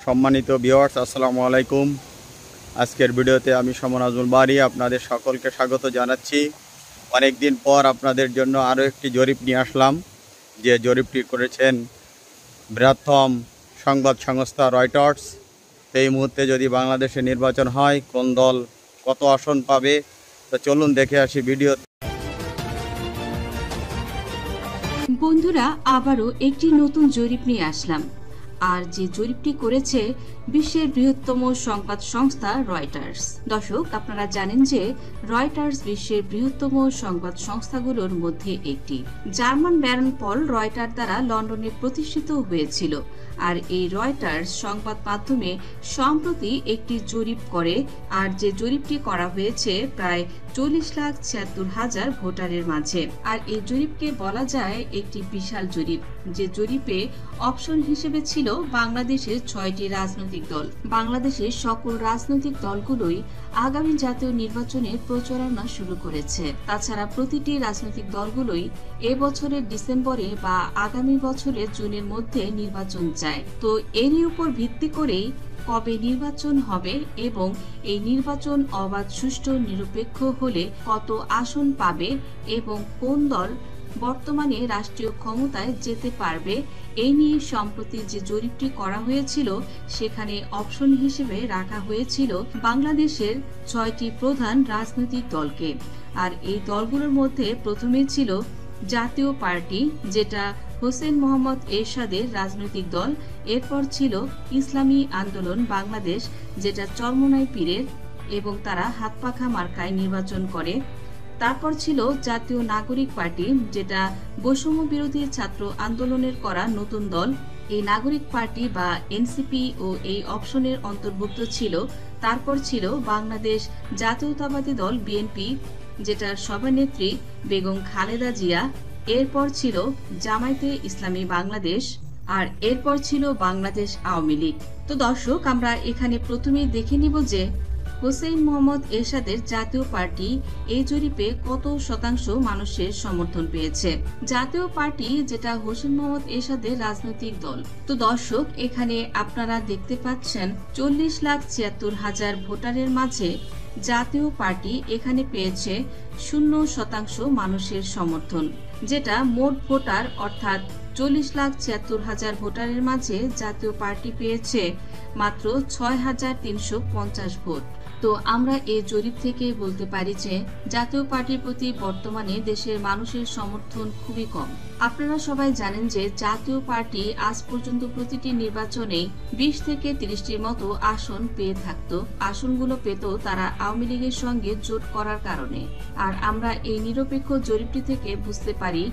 সম্মানিত ভিউয়ার্স, আসসালামু আলাইকুম। আজকের ভিডিওতে আমি সমন আজমল বারী আপনাদের সকলকে স্বাগত জানাচ্ছি। অনেক দিন পর আপনাদের জন্য আরও একটি জরিপ নিয়ে আসলাম, যে জরিপটি করেছেন বৃহত্তম সংবাদ সংস্থা রয়টার্স। এই মুহূর্তে যদি বাংলাদেশে নির্বাচন হয়, কোন দল কত আসন পাবে, তো চলুন দেখে আসি ভিডিও। বন্ধুরা, আবারও একটি নতুন জরিপ নিয়ে আসলাম, আর যে জরিপটি করেছে বিশ্বের বৃহত্তম সংবাদ সংস্থা রয়টার্স। দর্শক, আপনারা জানেন যে রয়টার্স বিশ্বের বৃহত্তম সংবাদ সংস্থাগুলোর মধ্যে একটি। জার্মান ব্যারন পল রয়টার দ্বারা লন্ডনে প্রতিষ্ঠিত হয়েছিল, আর এই রয়টার্স সংবাদ মাধ্যমে সম্প্রতি একটি জরিপ করে, আর যে জরিপটি করা হয়েছে প্রায় 40,76,000 ভোটারের মাঝে। আর এই জরিপকে বলা যায় একটি বিশাল জরিপ, যে জরিপে অপশন হিসেবে ছিল বাংলাদেশের 6টি রাজনৈতিক দল। বাংলাদেশের সকল রাজনৈতিক দলগুলোই আগামী জাতীয় নির্বাচনে প্রচারণা শুরু করেছে। তাছাড়া প্রতিটি রাজনৈতিক দলগুলোই এবছরের ডিসেম্বরে বা আগামী বছরের জুনের মধ্যে নির্বাচন চায়। তো এরই উপর ভিত্তি করেই কবে নির্বাচন হবে এবং এই নির্বাচন অবাধ, সুষ্ঠু, নিরপেক্ষ হলে কত আসন পাবে এবং কোন দল বর্তমানে রাষ্ট্রীয় ক্ষমতায় যেতে পারবে, এই নিয়ে সম্প্রতি যে জরিপটি করা হয়েছিল সেখানে অপশন হিসেবে রাখা হয়েছিল বাংলাদেশের 6টি প্রধান রাজনৈতিক দলকে। আর এই দলগুলোর মধ্যে প্রথমে ছিল জাতীয় পার্টি, যেটা হোসেন মোহাম্মদ এরশাদের রাজনৈতিক দল। এরপর ছিল ইসলামী আন্দোলন বাংলাদেশ, যেটা চরমোনাই পীরের, এবং তারা হাতপাখা মার্কায় নির্বাচন করে। তারপর ছিল জাতীয় নাগরিক পার্টি, যেটা বৈষম্য বিরোধী ছাত্র আন্দোলনের করা নতুন দল। এই নাগরিক পার্টি বা এনসিপি ও এই অপশনের অন্তর্ভুক্ত ছিল। তারপর ছিল বাংলাদেশ জাতীয়তাবাদী দল বিএনপি, যেটার সভানেত্রী বেগম খালেদা জিয়া। এরপর ছিল জামায়াতে ইসলামী বাংলাদেশ, আর এরপর ছিল বাংলাদেশ আওয়ামী লীগ। তো দর্শক, আমরা এখানে প্রথমেই দেখে নিব যে হোসেন মোহাম্মদ এরশাদের জাতীয় পার্টি এই জরিপে কত শতাংশ মানুষের সমর্থন পেয়েছে। জাতীয় পার্টি, যেটা হোসেন মোহাম্মদ এরশাদের রাজনৈতিক দল। তো দর্শক, এখানে আপনারা দেখতে পাচ্ছেন 40,76,000 ভোটারের মাঝে জাতীয় পার্টি এখানে পেয়েছে 0% মানুষের সমর্থন, যেটা মোট ভোটার অর্থাৎ 40,76,000 ভোটারের মাঝে জাতীয় পার্টি পেয়েছে মাত্র 6,350 ভোট। তো আমরা এই জরিপ থেকে বলতে পারি যে জাতীয় পার্টির প্রতি বর্তমানে দেশের মানুষের সমর্থন খুবই কম। আপনারা সবাই জানেন যে জাতীয় পার্টি আজ পর্যন্ত প্রতিটি নির্বাচনে 20 থেকে 30টির মতো আসন পেয়ে থাকতো। আসনগুলো পেত তারা আওয়ামী লীগের সঙ্গে জোট করার কারণে। আর আমরা এই নিরপেক্ষ জরিপটি থেকে বুঝতে পারি,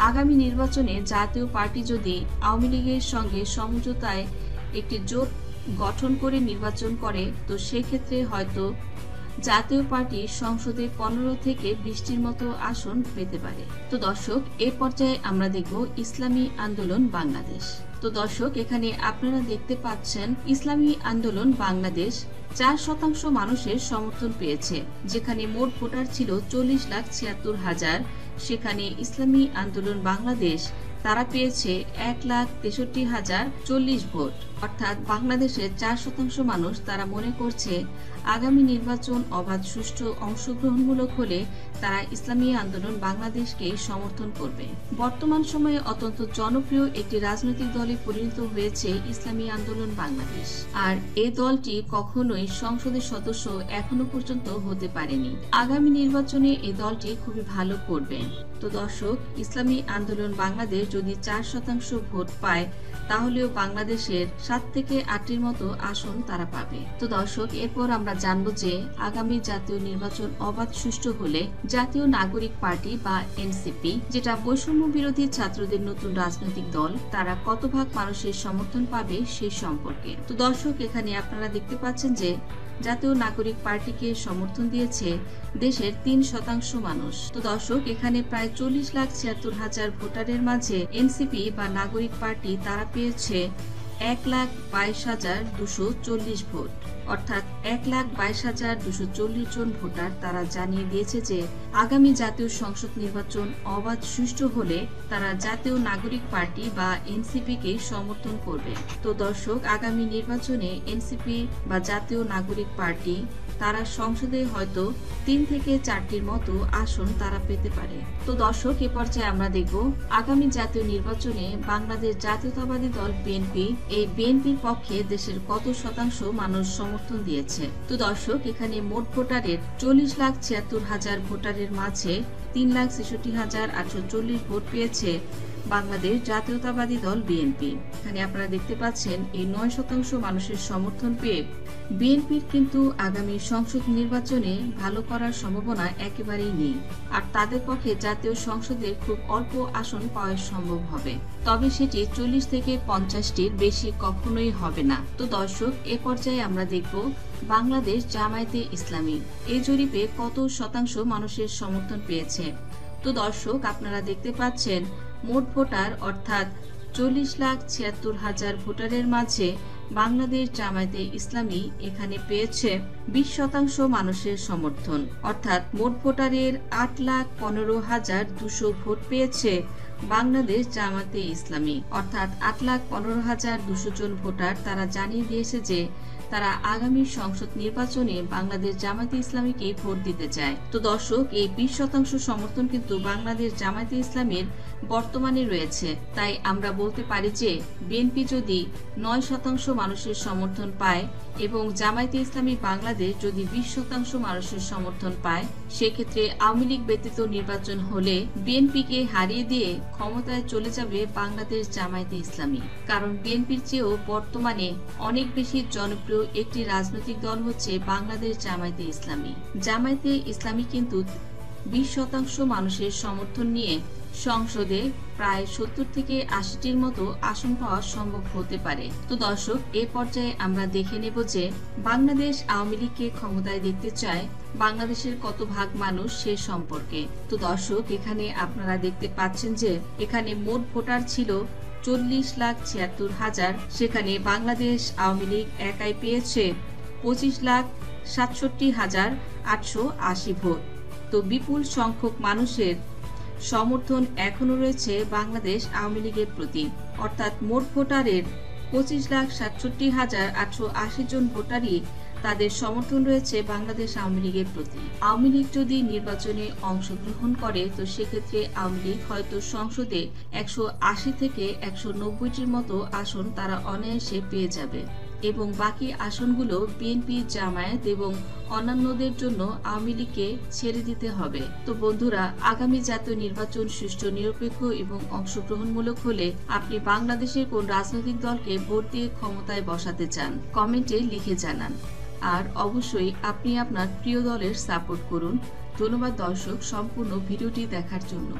আগামী নির্বাচনে জাতীয় পার্টি যদি আওয়ামী লীগের সঙ্গে সমঝোতায় একটি জোট গঠন করে নির্বাচন করে, তো সেক্ষেত্রে হয়তো জাতীয় পার্টি সংসদে 15 থেকে 20টির মতো আসন পেতে পারে। তো দর্শক, এই পর্যায়ে আমরা দেখব ইসলামী আন্দোলন বাংলাদেশ। তো দর্শক, এখানে আপনারা দেখতে পাচ্ছেন ইসলামী আন্দোলন বাংলাদেশ 4% মানুষের সমর্থন পেয়েছে। যেখানে মোট ভোটার ছিল 40,76,000, সেখানে ইসলামী আন্দোলন বাংলাদেশ তারা পেয়েছে 1,63,040 ভোট। অর্থাৎ বাংলাদেশের 4% মানুষ তারা মনে করছে আগামী নির্বাচন অবাধ, সুষ্ঠু, অংশগ্রহণমূলক হলে তারা ইসলামী আন্দোলন বাংলাদেশকে সমর্থন করবে। বর্তমান সময়ে অত্যন্ত জনপ্রিয় একটি রাজনৈতিক দলে পরিণত হয়েছে ইসলামী আন্দোলন বাংলাদেশ। আর এই দলটি কখনোই সংসদের সদস্য এখনো পর্যন্ত হতে পারেনি। আগামী নির্বাচনে এই দলটি খুবই ভালো করবে। তো দর্শক, ইসলামী আন্দোলন বাংলাদেশ যদি 4% ভোট পায়, তাহলেও বাংলাদেশের 7 থেকে 8টির মতো আসন তারা পাবে। তো দর্শক, এরপর আমরা জানবো যে আগামী জাতীয় নির্বাচন অবাধ, সুষ্ঠু হলে জাতীয় নাগরিক পার্টি বা এনসিপি, যেটা বৈষম্য বিরোধী ছাত্রদের নতুন রাজনৈতিক দল, তারা কত ভাগ মানুষের সমর্থন পাবে সেই সম্পর্কে। তো দর্শক, এখানে আপনারা দেখতে পাচ্ছেন যে জাতীয় নাগরিক পার্টিকে সমর্থন দিয়েছে দেশের 3% মানুষ। তো দর্শক, এখানে প্রায় 40,76,000 ভোটারের মাঝে এনসিপি বা নাগরিক পার্টি তারা পেয়েছে 1,22,240 ভোট। অর্থাৎ 1,22,240 জন ভোটার তারা জানিয়ে দিয়েছে যে আগামী জাতীয় সংসদ নির্বাচন অবাধ সুষ্ঠু হলে তারা জাতীয় নাগরিক পার্টি বা এনসিপি কে সমর্থন করবে। তো দর্শক, আগামী নির্বাচনে এনসিপি বা জাতীয় নাগরিক পার্টি তারা সংসদে হয়তো 3 থেকে 4টির মতো আসন তারা পেতে পারে। তো দর্শক, এ পর্যায়ে আমরা দেখব আগামী জাতীয় নির্বাচনে বাংলাদেশ জাতীয়তাবাদী দল বিএনপি, এই বিএনপির পক্ষে দেশের কত শতাংশ মানুষ সমর্থন দিয়েছে। তো দর্শক, এখানে মোট ভোটারের 40,76,000 ভোটারের মাঝে 3,66,840 ভোট পেয়েছে বাংলাদেশ জাতীয়তাবাদী দল বিএনপি। এখানে আপনারা দেখতে পাচ্ছেন এই 9% মানুষের সমর্থন পেয়ে বিএনপির কিন্তু আগামী সংসদ নির্বাচনে ভালো করার সম্ভাবনা একেবারেই নেই। আর তাদের পক্ষে জাতীয় সংসদে খুব অল্প আসন পাওয়া সম্ভব হবে, তবে সেটি 40 থেকে 50টির বেশি কখনোই হবে না। তো দর্শক, এ পর্যায়ে আমরা দেখব বাংলাদেশ জামায়াতে ইসলামী এই জরিপে কত শতাংশ মানুষের সমর্থন পেয়েছে। তো দর্শক, আপনারা দেখতে পাচ্ছেন মোট ভোটার অর্থাৎ 40,76,000 ভোটারের মাঝে বাংলাদেশ জামায়াতে ইসলামী এখানে পেয়েছে 20% মানুষের সমর্থন। অর্থাৎ মোট ভোটারের 8,15,200 ভোট পেয়েছে বাংলাদেশ জামায়াতে ইসলামী। অর্থাৎ 8,15,200 জন ভোটার তারা জানিয়ে দিয়েছে যে তারা আগামী সংসদ নির্বাচনে বাংলাদেশ জামায়াতে ইসলামীকে ভোট দিতে চায়। তো দর্শক, এই 20% সমর্থন কিন্তু বাংলাদেশ জামায়াতে ইসলামীর বর্তমানে রয়েছে। তাই আমরা বলতে পারি যে বিএনপি যদি 9% মানুষের সমর্থন পায় এবং জামায়াতে ইসলামী বাংলাদেশ যদি 20% মানুষের সমর্থন পায়, সেক্ষেত্রে আওয়ামী লীগ ব্যতীত নির্বাচন হলে বিএনপিকে হারিয়ে দিয়ে ক্ষমতায় চলে যাবে বাংলাদেশ জামায়াতে ইসলামী। কারণ বিএনপির চেয়েও বর্তমানে অনেক বেশি জনপ্রিয় একটি রাজনৈতিক দল হচ্ছে বাংলাদেশ জামায়াতে ইসলামী। জামায়াতে ইসলামী কিন্তু 20% মানুষের সমর্থন নিয়ে সংসদে প্রায় 70 থেকে 80টির মতো আসন পাওয়া সম্ভব হতে পারে। তো দর্শক, এ পর্যায়ে আমরা দেখে নেব যে বাংলাদেশ আওয়ামী লীগকে ক্ষমতায় দেখতে চায় বাংলাদেশের কত ভাগ মানুষ সে সম্পর্কে। তো দর্শক, এখানে আপনারা দেখতে পাচ্ছেন যে এখানে মোট ভোটার ছিল 40,76,000, সেখানে বাংলাদেশ আওয়ামী লীগ একাই পেয়েছে 25,67,880 ভোট। তো বিপুল সংখ্যক মানুষের সমর্থন এখনো রয়েছে বাংলাদেশ আওয়ামী লীগের প্রতি। অর্থাৎ মোট ভোটারের 25,67,880 জন ভোটারই তাদের সমর্থন রয়েছে বাংলাদেশ আওয়ামী লীগের প্রতি। আওয়ামী লীগ যদি নির্বাচনে অংশগ্রহণ করে তো সেক্ষেত্রে আওয়ামী লীগ হয়তো সংসদে 180 থেকে 190টির মতো আসন তারা অনায়াসে পেয়ে যাবে এবং বাকি আসনগুলো বিএনপি, জামায়াত এবং অন্যান্যদের জন্য আওয়ামী লীগকে ছেড়ে দিতে হবে। তো বন্ধুরা, আগামী জাতীয় নির্বাচন সুষ্ঠু, নিরপেক্ষ এবং অংশগ্রহণমূলক হলে আপনি বাংলাদেশের কোন রাজনৈতিক দলকে ভোট দিয়ে ক্ষমতায় বসাতে চান কমেন্টে লিখে জানান। আর অবশ্যই আপনি আপনার প্রিয় দলের সাপোর্ট করুন। ধন্যবাদ দর্শক সম্পূর্ণ ভিডিওটি দেখার জন্য।